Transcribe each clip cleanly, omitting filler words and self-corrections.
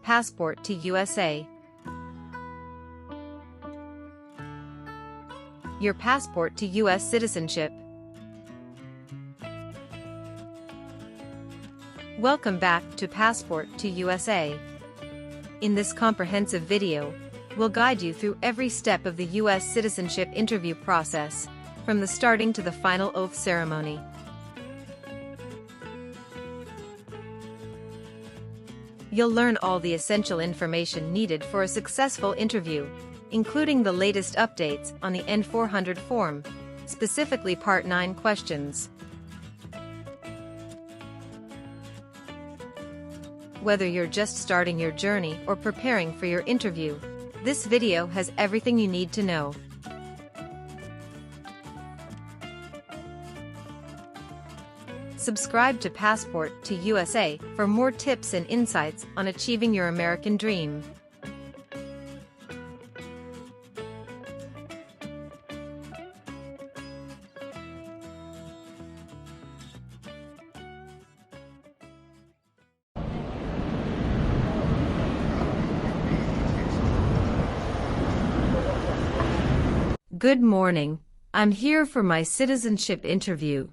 passport to USA. Your passport to US citizenship. Welcome back to Passport to USA. In this comprehensive video, we'll guide you through every step of the US citizenship interview process, from the starting to the final oath ceremony. You'll learn all the essential information needed for a successful interview, including the latest updates on the N400 form, specifically Part 9 questions. Whether you're just starting your journey or preparing for your interview, this video has everything you need to know. Subscribe to Passport to USA for more tips and insights on achieving your American dream. Good morning. I'm here for my citizenship interview.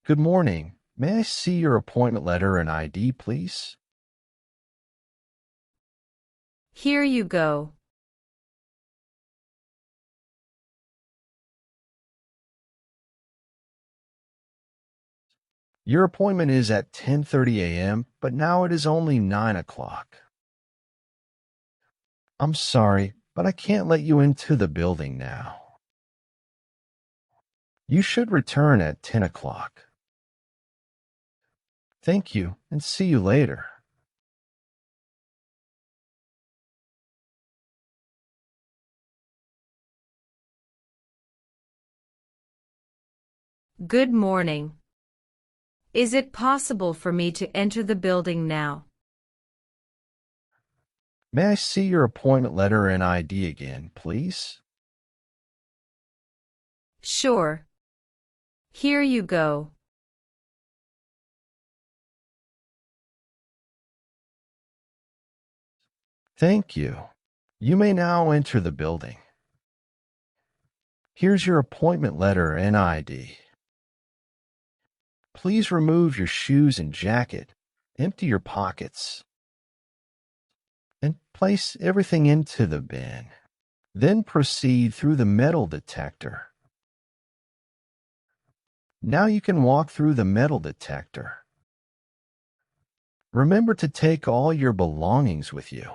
Good morning. May I see your appointment letter and ID, please? Here you go. Your appointment is at 10:30 a.m., but now it is only 9 o'clock. I'm sorry, but I can't let you into the building now. You should return at 10 o'clock. Thank you, and see you later. Good morning. Is it possible for me to enter the building now? May I see your appointment letter and ID again, please? Sure. Here you go. Thank you. You may now enter the building. Here's your appointment letter and ID. Please remove your shoes and jacket, empty your pockets, and place everything into the bin. Then proceed through the metal detector. Now you can walk through the metal detector. Remember to take all your belongings with you.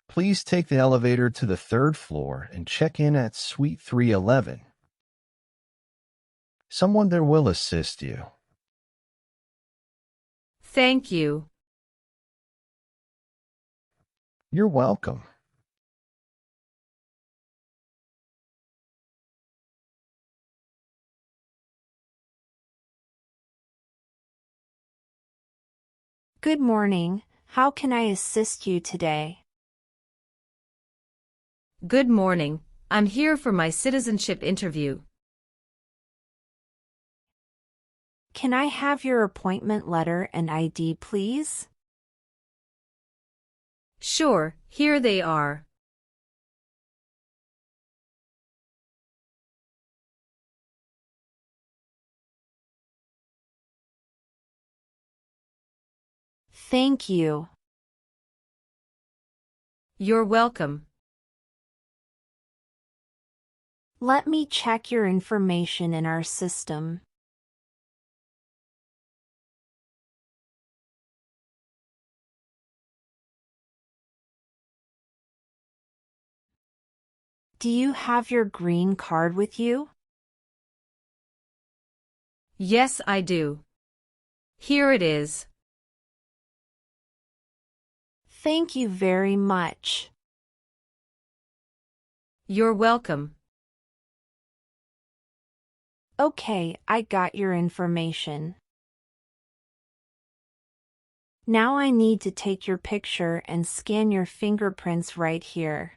Please take the elevator to the 3rd floor and check in at Suite 311. Someone there will assist you. Thank you. You're welcome. Good morning. How can I assist you today? Good morning. I'm here for my citizenship interview. Can I have your appointment letter and ID, please? Sure, here they are. Thank you. You're welcome. Let me check your information in our system. Do you have your green card with you? Yes, I do. Here it is. Thank you very much. You're welcome. Okay, I got your information. Now I need to take your picture and scan your fingerprints right here.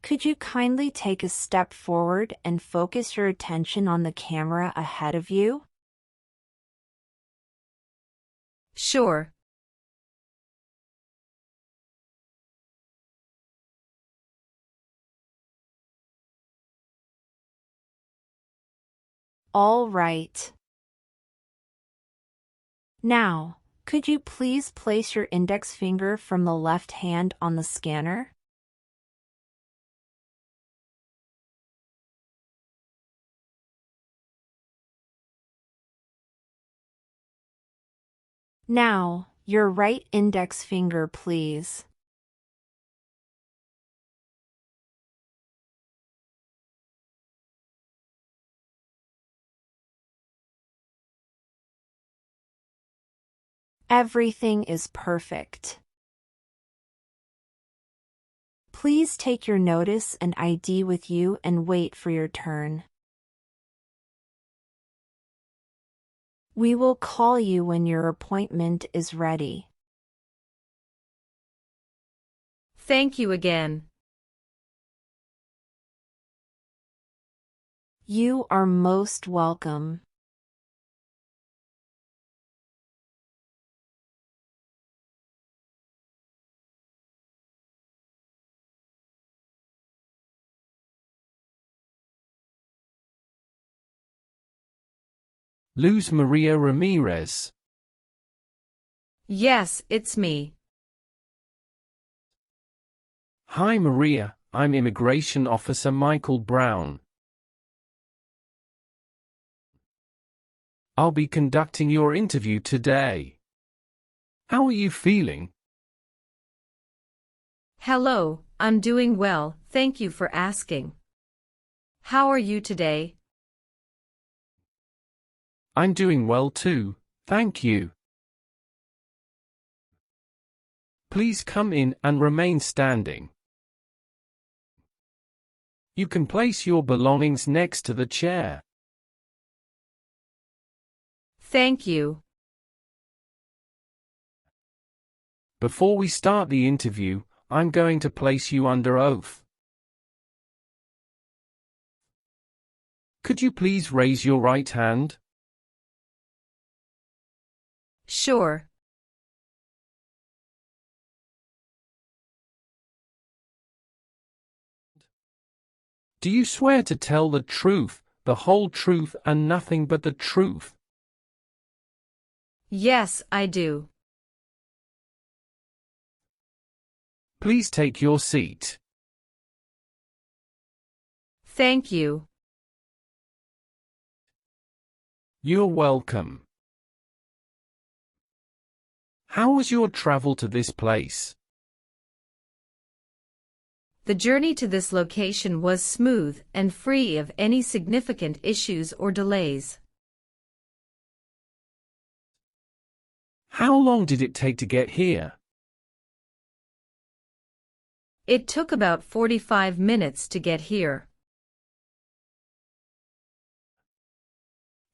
Could you kindly take a step forward and focus your attention on the camera ahead of you? Sure. All right. Now, could you please place your index finger from the left hand on the scanner? Now, your right index finger, please. Everything is perfect. Please take your notice and ID with you and wait for your turn. We will call you when your appointment is ready. Thank you again. You are most welcome. Luz Maria Ramirez. Yes, it's me. Hi Maria, I'm Immigration Officer Michael Brown. I'll be conducting your interview today. How are you feeling? Hello, I'm doing well, thank you for asking. How are you today? I'm doing well too, thank you. Please come in and remain standing. You can place your belongings next to the chair. Thank you. Before we start the interview, I'm going to place you under oath. Could you please raise your right hand? Sure. Do you swear to tell the truth, the whole truth and nothing but the truth? Yes, I do. Please take your seat. Thank you. You're welcome. How was your travel to this place? The journey to this location was smooth and free of any significant issues or delays. How long did it take to get here? It took about 45 minutes to get here.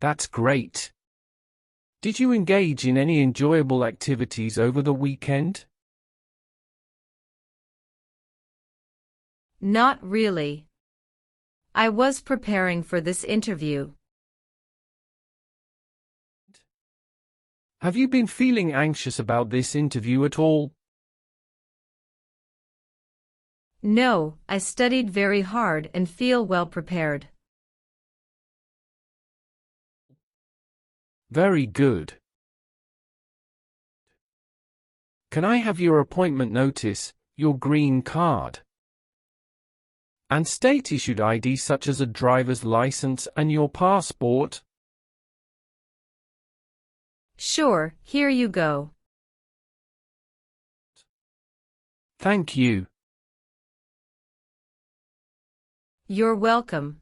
That's great. Did you engage in any enjoyable activities over the weekend? Not really. I was preparing for this interview. Have you been feeling anxious about this interview at all? No, I studied very hard and feel well prepared. Very good. Can I have your appointment notice, your green card, and state-issued ID such as a driver's license and your passport? Sure, here you go. Thank you. You're welcome.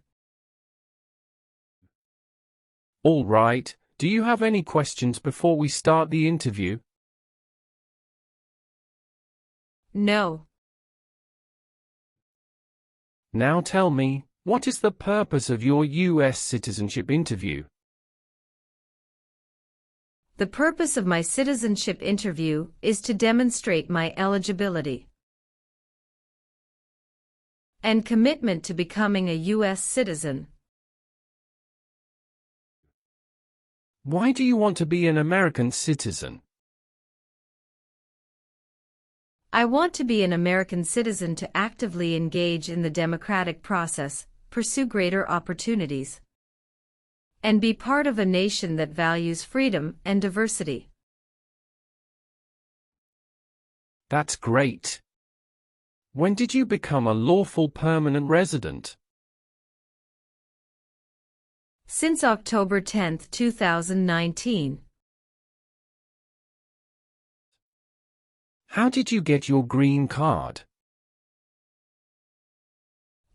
All right, do you have any questions before we start the interview? No. Now tell me, what is the purpose of your US citizenship interview? The purpose of my citizenship interview is to demonstrate my eligibility and commitment to becoming a U.S. citizen. Why do you want to be an American citizen? I want to be an American citizen to actively engage in the democratic process, pursue greater opportunities, and be part of a nation that values freedom and diversity. That's great. When did you become a lawful permanent resident? Since October 10, 2019. How did you get your green card?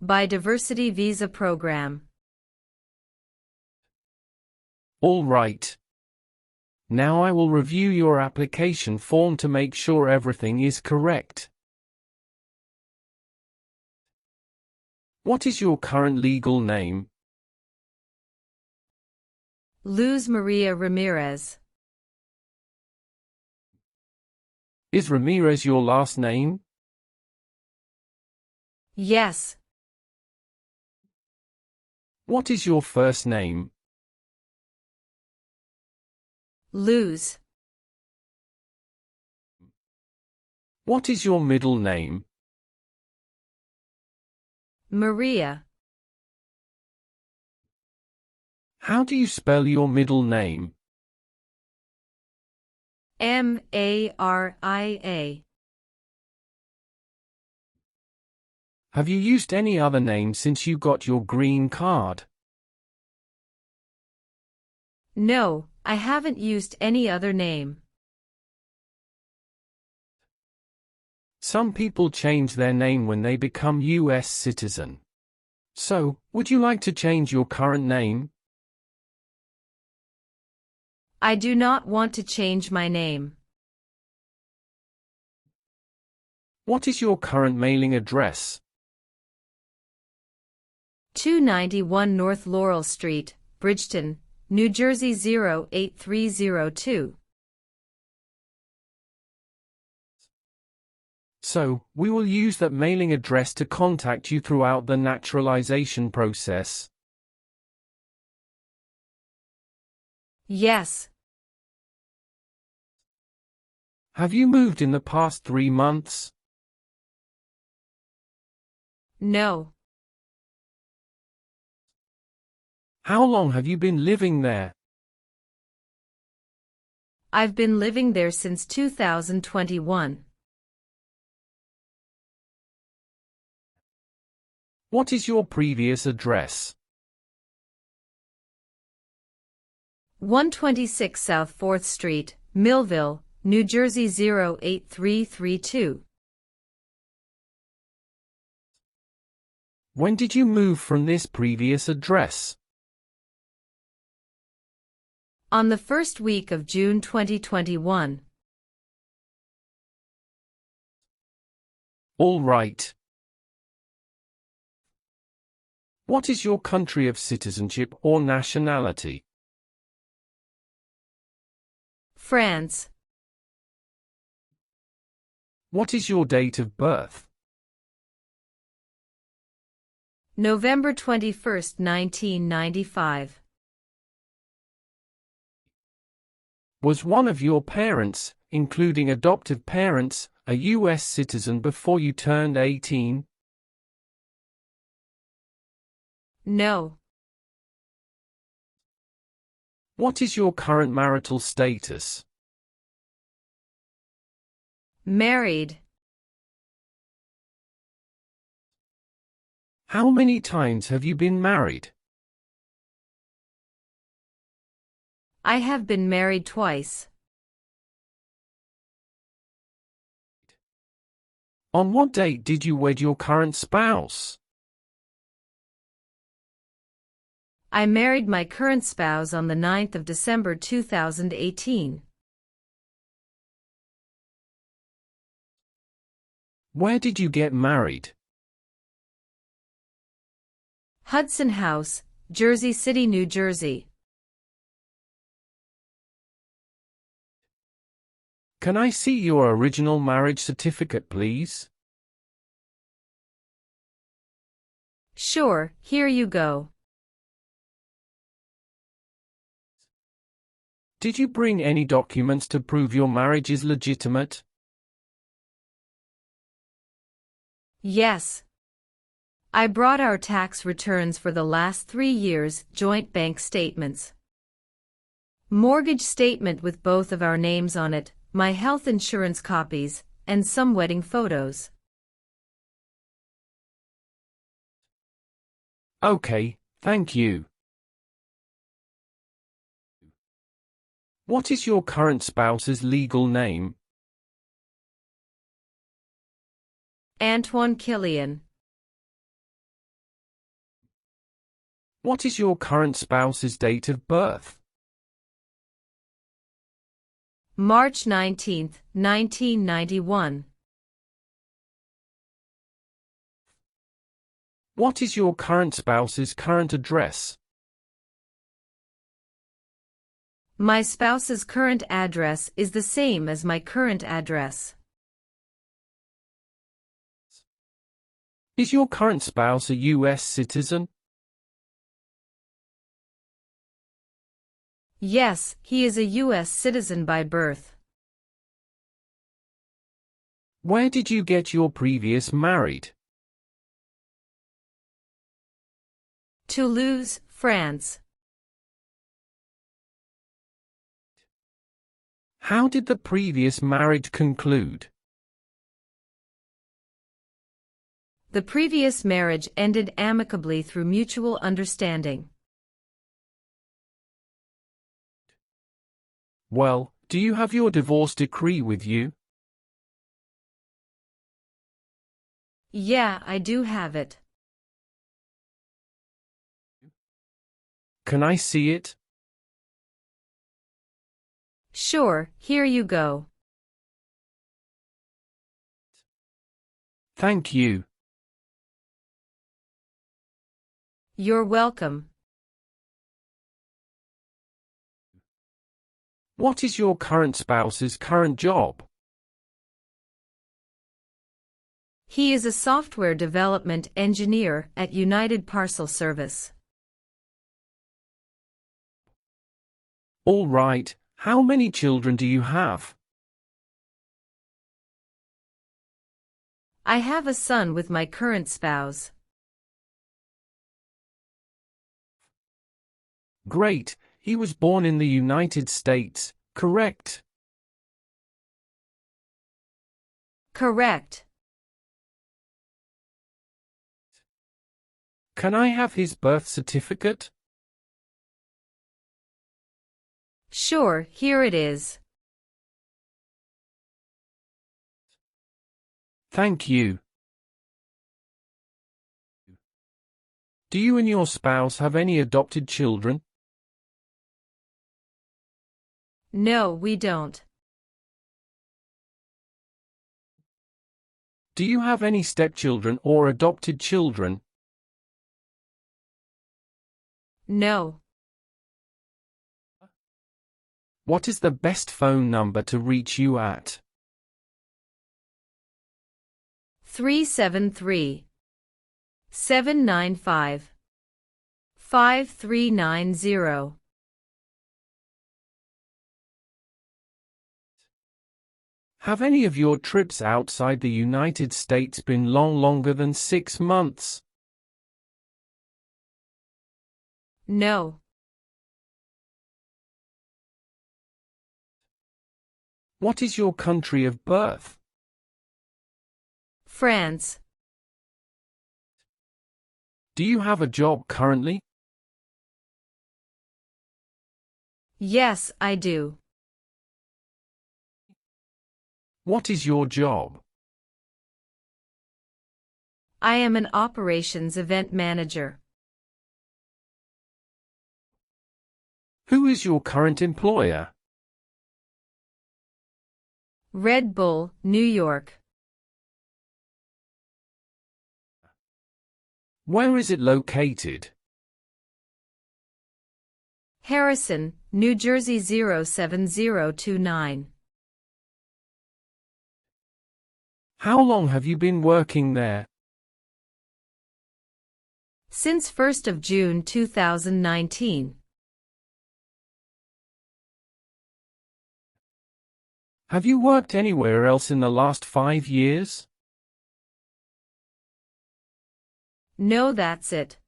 By Diversity Visa Program. All right. Now I will review your application form to make sure everything is correct. What is your current legal name? Luz Maria Ramirez. Is Ramirez your last name? Yes. What is your first name? Luz. What is your middle name? Maria. How do you spell your middle name? Maria. Have you used any other name since you got your green card? No, I haven't used any other name. Some people change their name when they become US citizen. So, would you like to change your current name? I do not want to change my name. What is your current mailing address? 291 North Laurel Street, Bridgeton, New Jersey 08302. So, we will use that mailing address to contact you throughout the naturalization process. Yes. Have you moved in the past 3 months? No. How long have you been living there? I've been living there since 2021. What is your previous address? 126 South 4th Street, Millville, New Jersey 08332. When did you move from this previous address? On the first week of June 2021. All right. What is your country of citizenship or nationality? France. What is your date of birth? November 21st, 1995. Was one of your parents, including adoptive parents, a U.S. citizen before you turned 18? No. What is your current marital status? Married. How many times have you been married? I have been married twice. On what date did you wed your current spouse? I married my current spouse on the 9th of December 2018. Where did you get married? Hudson House, Jersey City, New Jersey. Can I see your original marriage certificate, please? Sure, here you go. Did you bring any documents to prove your marriage is legitimate? Yes. I brought our tax returns for the last 3 years, joint bank statements, mortgage statement with both of our names on it, my health insurance copies, and some wedding photos. Okay, thank you. What is your current spouse's legal name? Antoine Killian. What is your current spouse's date of birth? March 19, 1991. What is your current spouse's current address? My spouse's current address is the same as my current address. Is your current spouse a US citizen? Yes, he is a US citizen by birth. Where did you get your previous married? Toulouse, France. How did the previous marriage conclude? The previous marriage ended amicably through mutual understanding. Well, do you have your divorce decree with you? Yeah, I do have it. Can I see it? Sure, here you go. Thank you. You're welcome. What is your current spouse's current job? He is a software development engineer at United Parcel Service. All right, how many children do you have? I have a son with my current spouse. Great, he was born in the United States, correct? Correct. Can I have his birth certificate? Sure, here it is. Thank you. Do you and your spouse have any adopted children? No, we don't. Do you have any stepchildren or adopted children? No. What is the best phone number to reach you at? 373-795-5390. Have any of your trips outside the United States been longer than 6 months? No. What is your country of birth? France. Do you have a job currently? Yes, I do. What is your job? I am an operations event manager. Who is your current employer? Red Bull, New York. Where is it located? Harrison, New Jersey 07029. How long have you been working there? Since 1st of June 2019. Have you worked anywhere else in the last 5 years? No, that's it.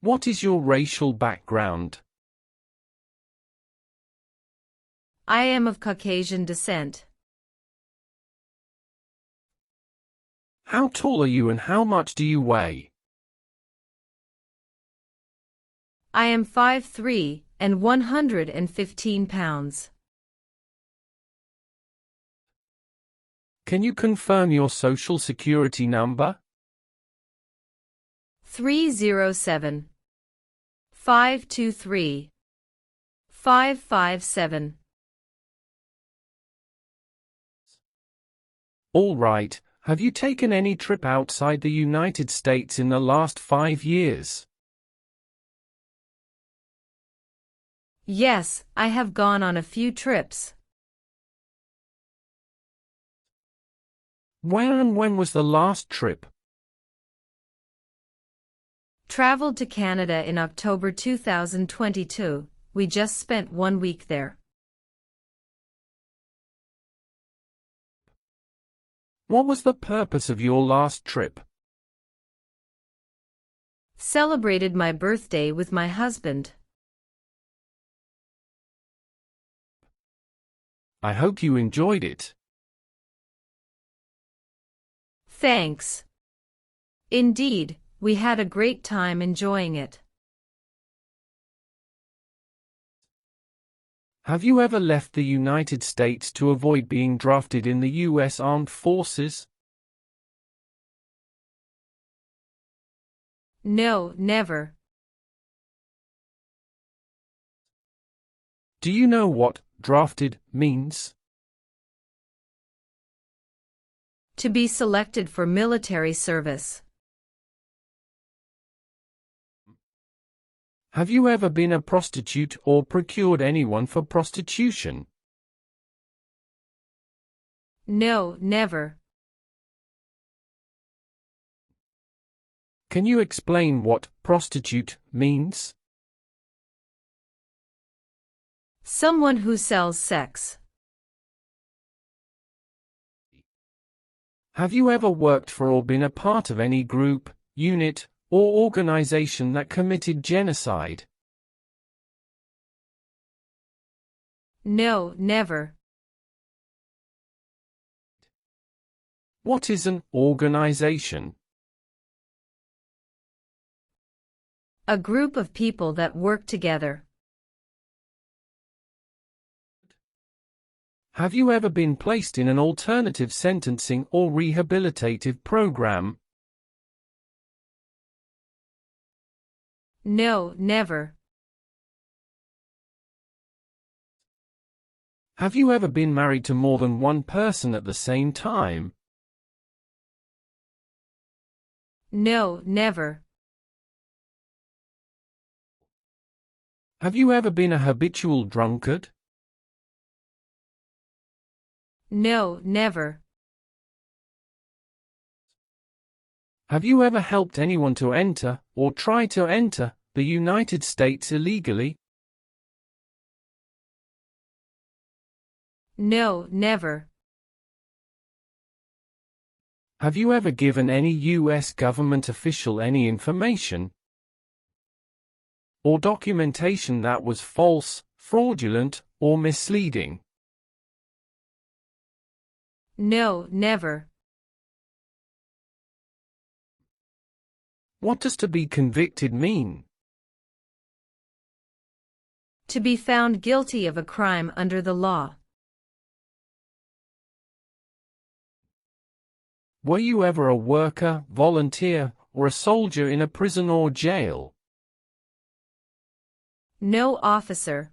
What is your racial background? I am of Caucasian descent. How tall are you and how much do you weigh? I am 5'3" and 115 pounds. Can you confirm your social security number? 307 523 557. All right. Have you taken any trip outside the United States in the last 5 years? Yes, I have gone on a few trips. Where and when was the last trip? Traveled to Canada in October 2022. We just spent 1 week there. What was the purpose of your last trip? Celebrated my birthday with my husband. I hope you enjoyed it. Thanks. Indeed, we had a great time enjoying it. Have you ever left the United States to avoid being drafted in the U.S. Armed Forces? No, never. Do you know what drafted means? To be selected for military service. Have you ever been a prostitute or procured anyone for prostitution? No, never. Can you explain what prostitute means? Someone who sells sex. Have you ever worked for or been a part of any group, unit, or organization that committed genocide? No, never. What is an organization? A group of people that work together. Have you ever been placed in an alternative sentencing or rehabilitative program? No, never. Have you ever been married to more than one person at the same time? No, never. Have you ever been a habitual drunkard? No, never. Have you ever helped anyone to enter, or try to enter, the United States illegally? No, never. Have you ever given any U.S. government official any information or documentation that was false, fraudulent, or misleading? No, never. What does to be convicted mean? To be found guilty of a crime under the law. Were you ever a worker, volunteer, or a soldier in a prison or jail? No, officer.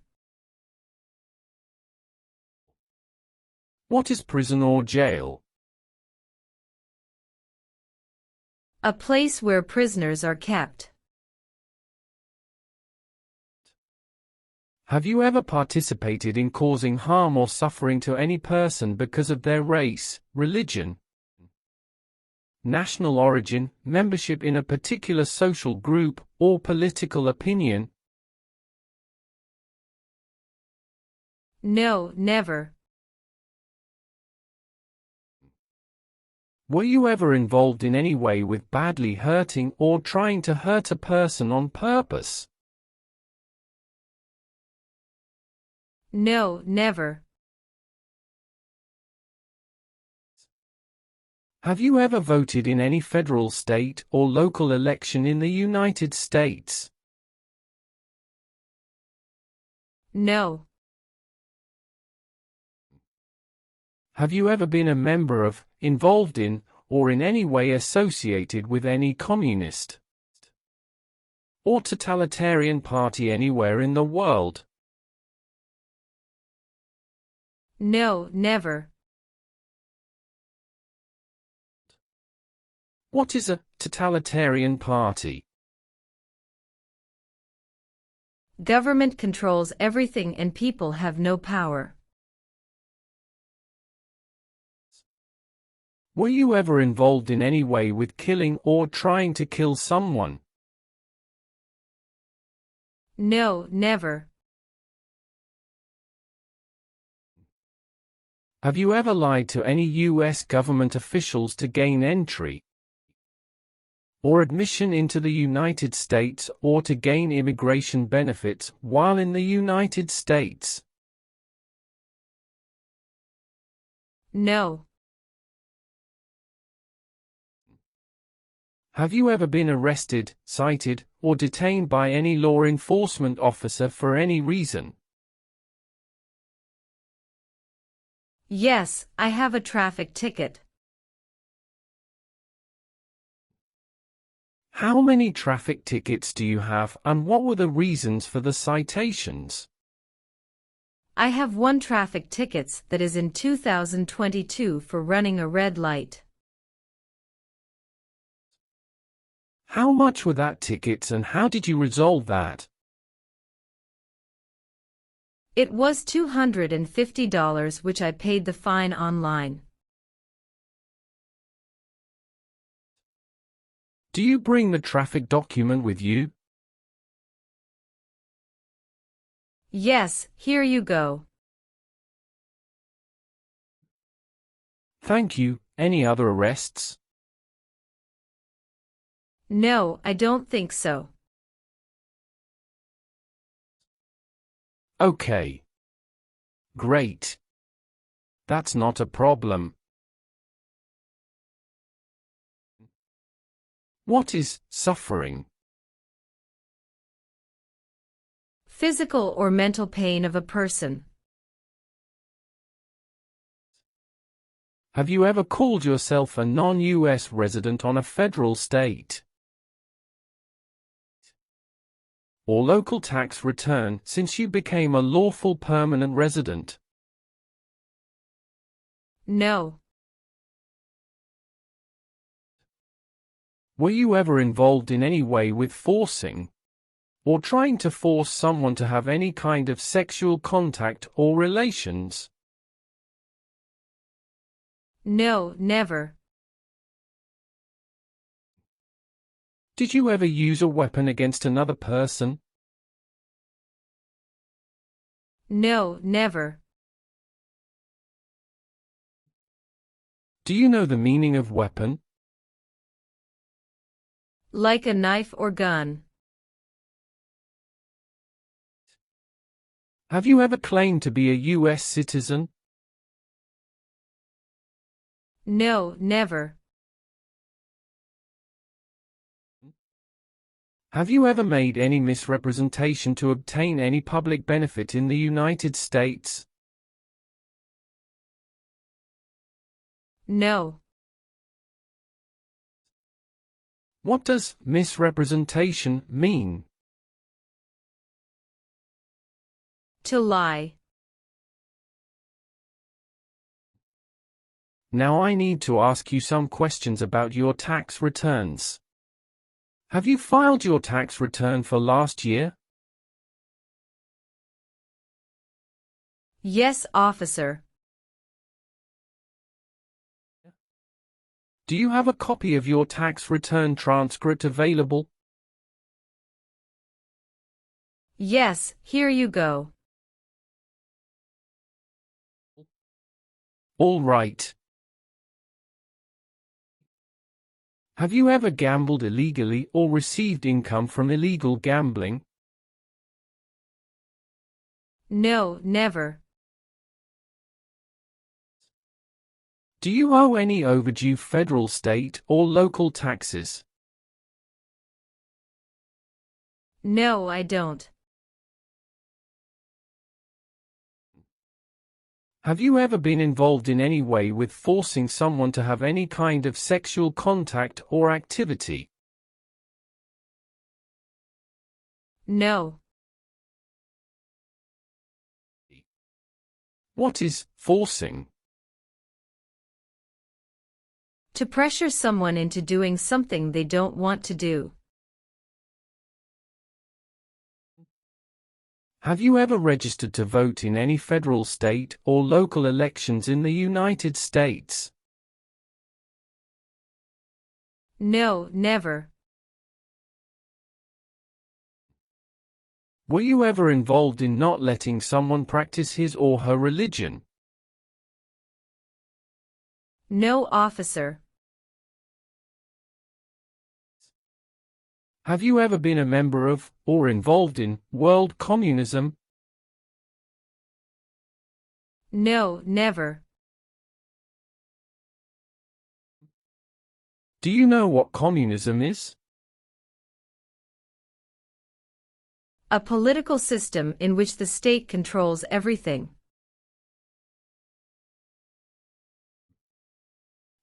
What is prison or jail? A place where prisoners are kept. Have you ever participated in causing harm or suffering to any person because of their race, religion, national origin, membership in a particular social group, or political opinion? No, never. Were you ever involved in any way with badly hurting or trying to hurt a person on purpose? No, never. Have you ever voted in any federal, state, or local election in the United States? No. Have you ever been a member of, involved in, or in any way associated with any communist or totalitarian party anywhere in the world? No, never. What is a totalitarian party? Government controls everything and people have no power. Were you ever involved in any way with killing or trying to kill someone? No, never. Have you ever lied to any U.S. government officials to gain entry or admission into the United States or to gain immigration benefits while in the United States? No. Have you ever been arrested, cited, or detained by any law enforcement officer for any reason? Yes, I have a traffic ticket. How many traffic tickets do you have, and what were the reasons for the citations? I have one traffic ticket that is in 2022 for running a red light. How much were that tickets and how did you resolve that? It was $250 which I paid the fine online. Do you bring the traffic document with you? Yes, here you go. Thank you. Any other arrests? No, I don't think so. Okay. Great. That's not a problem. What is suffering? Physical or mental pain of a person. Have you ever called yourself a non-US resident on a federal, state, or local tax return since you became a lawful permanent resident? No. Were you ever involved in any way with forcing or trying to force someone to have any kind of sexual contact or relations? No, never. Did you ever use a weapon against another person? No, never. Do you know the meaning of weapon? Like a knife or gun. Have you ever claimed to be a US citizen? No, never. Have you ever made any misrepresentation to obtain any public benefit in the United States? No. What does misrepresentation mean? To lie. Now I need to ask you some questions about your tax returns. Have you filed your tax return for last year? Yes, officer. Do you have a copy of your tax return transcript available? Yes, here you go. All right. Have you ever gambled illegally or received income from illegal gambling? No, never. Do you owe any overdue federal, state, or local taxes? No, I don't. Have you ever been involved in any way with forcing someone to have any kind of sexual contact or activity? No. What is forcing? To pressure someone into doing something they don't want to do. Have you ever registered to vote in any federal, state, or local elections in the United States? No, never. Were you ever involved in not letting someone practice his or her religion? No, officer. Have you ever been a member of, or involved in, world communism? No, never. Do you know what communism is? A political system in which the state controls everything.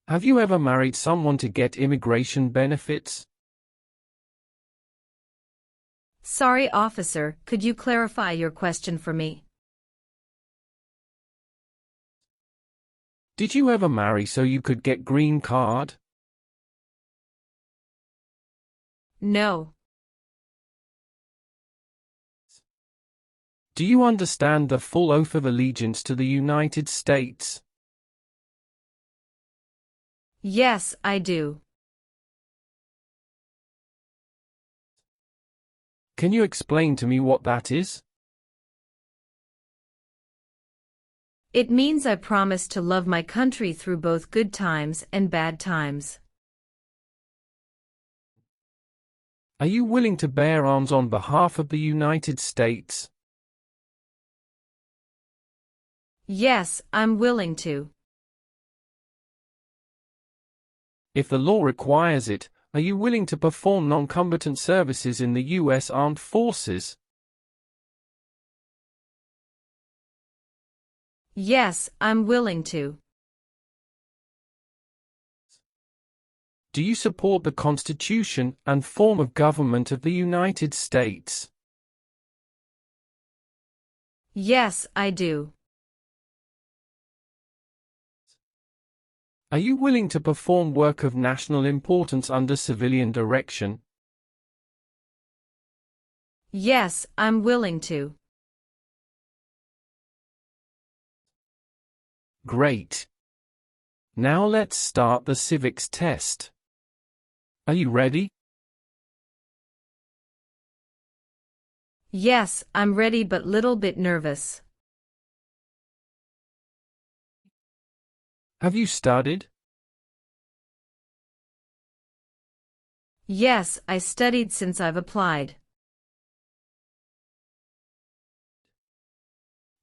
Have you ever married someone to get immigration benefits? Sorry, officer, could you clarify your question for me? Did you ever marry so you could get green card? No. Do you understand the full oath of allegiance to the United States? Yes, I do. Can you explain to me what that is? It means I promise to love my country through both good times and bad times. Are you willing to bear arms on behalf of the United States? Yes, I'm willing to. If the law requires it, are you willing to perform non-combatant services in the U.S. Armed Forces? Yes, I'm willing to. Do you support the Constitution and form of government of the United States? Yes, I do. Are you willing to perform work of national importance under civilian direction? Yes, I'm willing to. Great. Now let's start the civics test. Are you ready? Yes, I'm ready but little bit nervous. Have you studied? Yes, I studied since I've applied.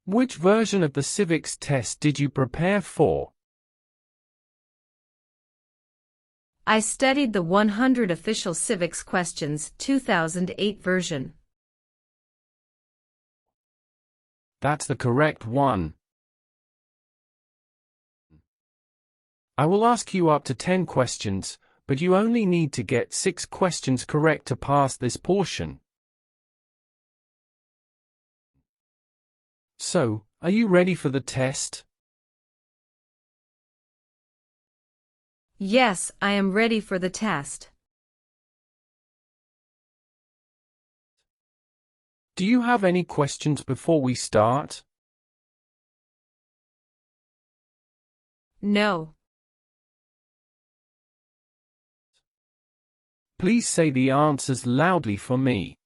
Which version of the civics test did you prepare for? I studied the 100 Official Civics Questions 2008 version. That's the correct one. I will ask you up to 10 questions, but you only need to get 6 questions correct to pass this portion. So, are you ready for the test? Yes, I am ready for the test. Do you have any questions before we start? No. Please say the answers loudly for me.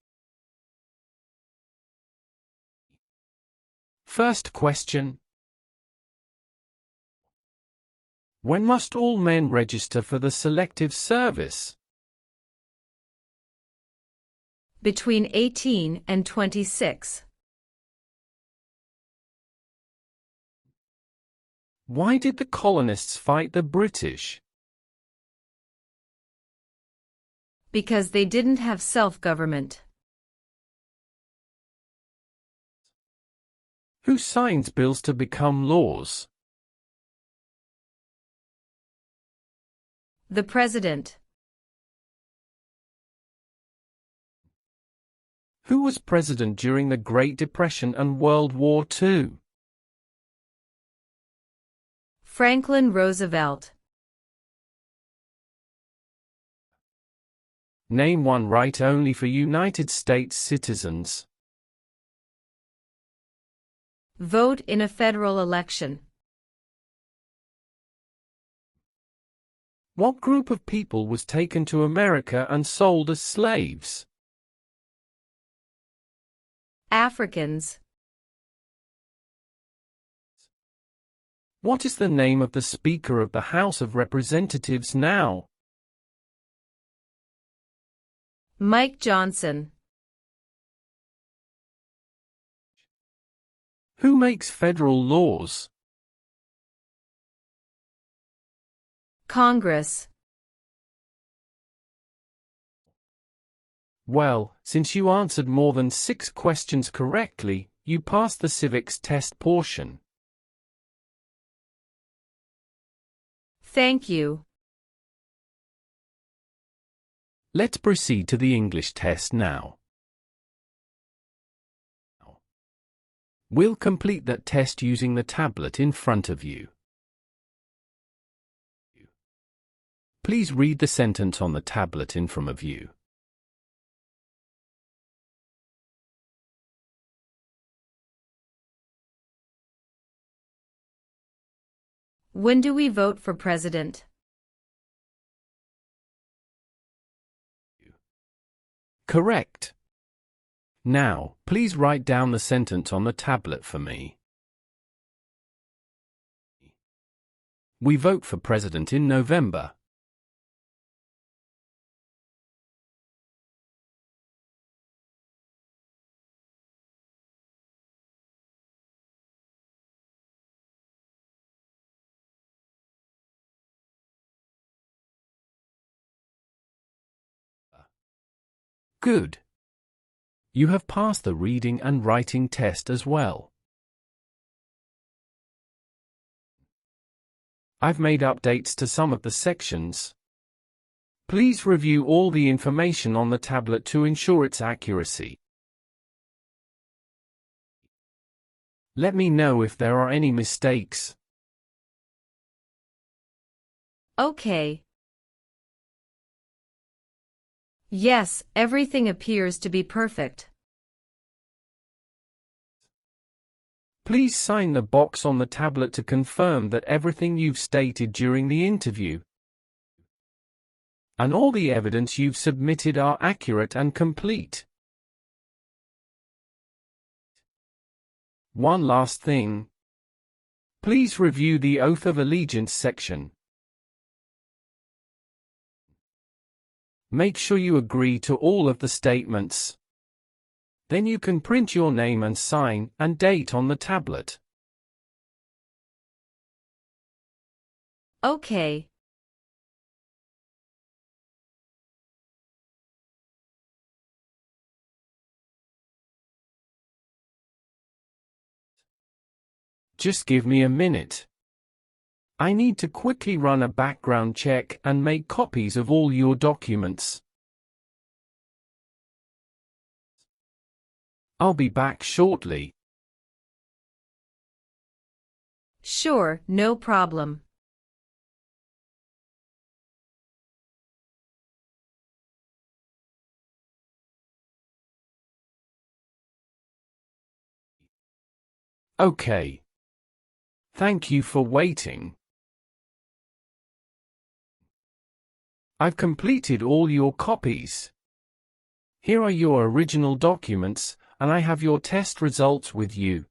First question. When must all men register for the Selective Service? Between 18 and 26. Why did the colonists fight the British? Because they didn't have self-government. Who signs bills to become laws? The President. Who was president during the Great Depression and World War II? Franklin Roosevelt. Name one right only for United States citizens. Vote in a federal election. What group of people was taken to America and sold as slaves? Africans. What is the name of the Speaker of the House of Representatives now? Mike Johnson. Who makes federal laws? Congress. Well, since you answered more than 6 questions correctly, you passed the civics test portion. Thank you. Let's proceed to the English test now. We'll complete that test using the tablet in front of you. Please read the sentence on the tablet in front of you. When do we vote for president? Correct. Now, please write down the sentence on the tablet for me. We vote for president in November. Good. You have passed the reading and writing test as well. I've made updates to some of the sections. Please review all the information on the tablet to ensure its accuracy. Let me know if there are any mistakes. Okay. Yes, everything appears to be perfect. Please sign the box on the tablet to confirm that everything you've stated during the interview and all the evidence you've submitted are accurate and complete. One last thing. Please review the Oath of Allegiance section. Make sure you agree to all of the statements. Then you can print your name and sign and date on the tablet. Okay. Just give me a minute. I need to quickly run a background check and make copies of all your documents. I'll be back shortly. Sure, no problem. Okay. Thank you for waiting. I've completed all your copies. Here are your original documents, and I have your test results with you.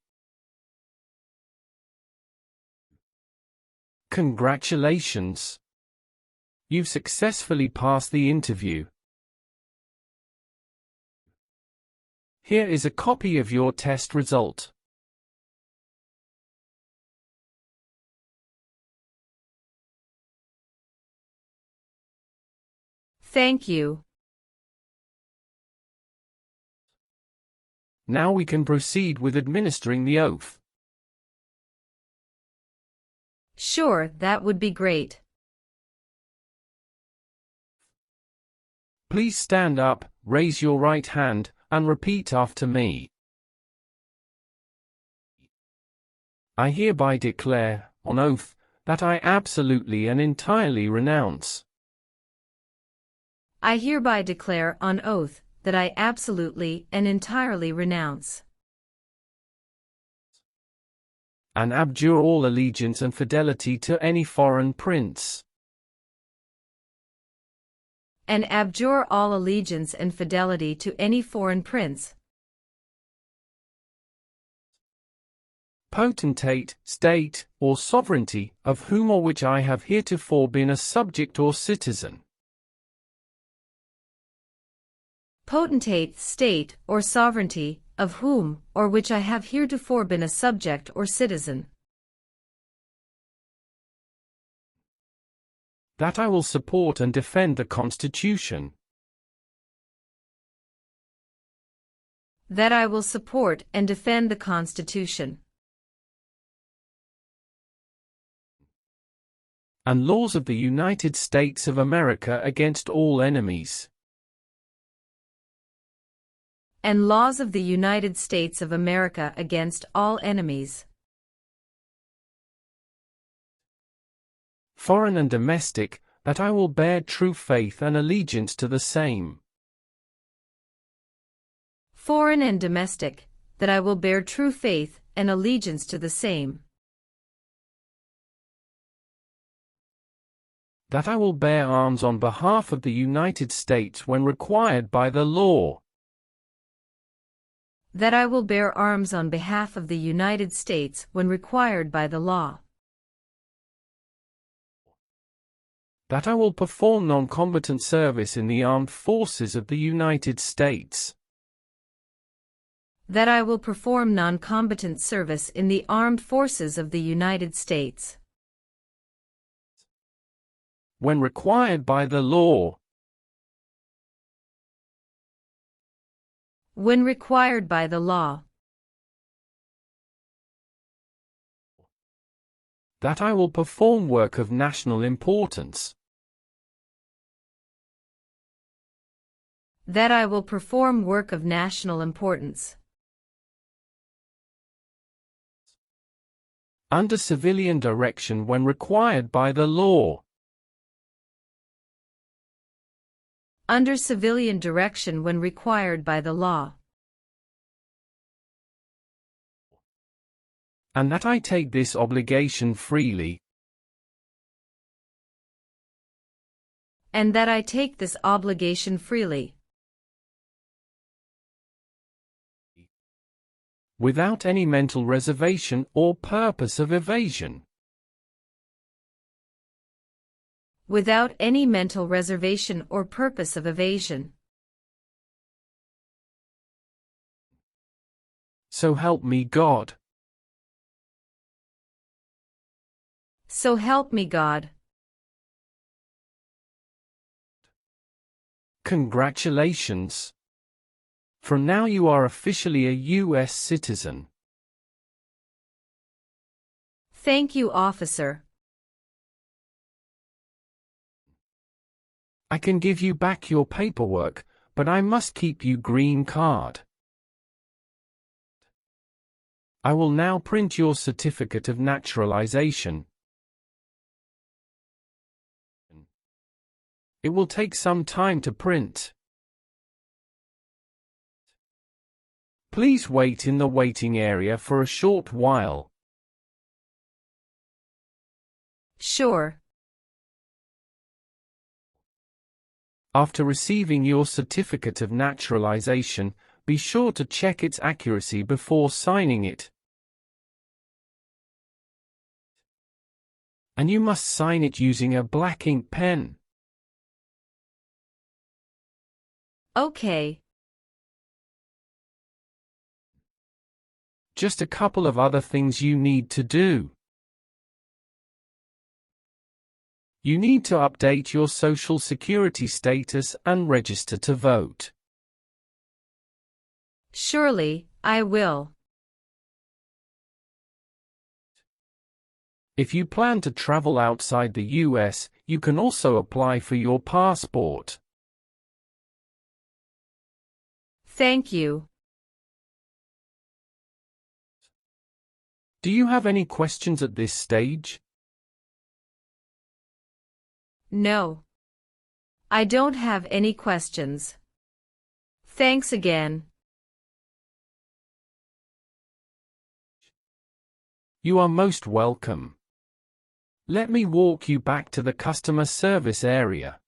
Congratulations! You've successfully passed the interview. Here is a copy of your test result. Thank you. Now we can proceed with administering the oath. Sure, that would be great. Please stand up, raise your right hand, and repeat after me. I hereby declare, on oath, that I absolutely and entirely renounce I hereby declare on oath that I absolutely and entirely renounce and abjure all allegiance and fidelity to any foreign prince, and abjure all allegiance and fidelity to any foreign prince, potentate, state, or sovereignty, of whom or which I have heretofore been a subject or citizen. Potentate, state, or sovereignty, of whom or which I have heretofore been a subject or citizen. That I will support and defend the Constitution. That I will support and defend the Constitution. And laws of the United States of America against all enemies. And laws of the United States of America against all enemies. Foreign and domestic, that I will bear true faith and allegiance to the same. Foreign and domestic, that I will bear true faith and allegiance to the same. That I will bear arms on behalf of the United States when required by the law. That I will bear arms on behalf of the United States when required by the law. That I will perform non-combatant service in the armed forces of the United States. That I will perform non-combatant service in the armed forces of the United States. When required by the law. When required by the law. That I will perform work of national importance. That I will perform work of national importance. Under civilian direction when required by the law. Under civilian direction when required by the law. And that I take this obligation freely. And that I take this obligation freely. Without any mental reservation or purpose of evasion. Without any mental reservation or purpose of evasion. So help me God. So help me God. Congratulations. From now you are officially a U.S. citizen. Thank you, officer. I can give you back your paperwork, but I must keep your green card. I will now print your certificate of naturalization. It will take some time to print. Please wait in the waiting area for a short while. Sure. After receiving your certificate of naturalization, be sure to check its accuracy before signing it. And you must sign it using a black ink pen. Okay. Just a couple of other things you need to do. You need to update your Social Security status and register to vote. Surely, I will. If you plan to travel outside the US, you can also apply for your passport. Thank you. Do you have any questions at this stage? No. I don't have any questions. Thanks again. You are most welcome. Let me walk you back to the customer service area.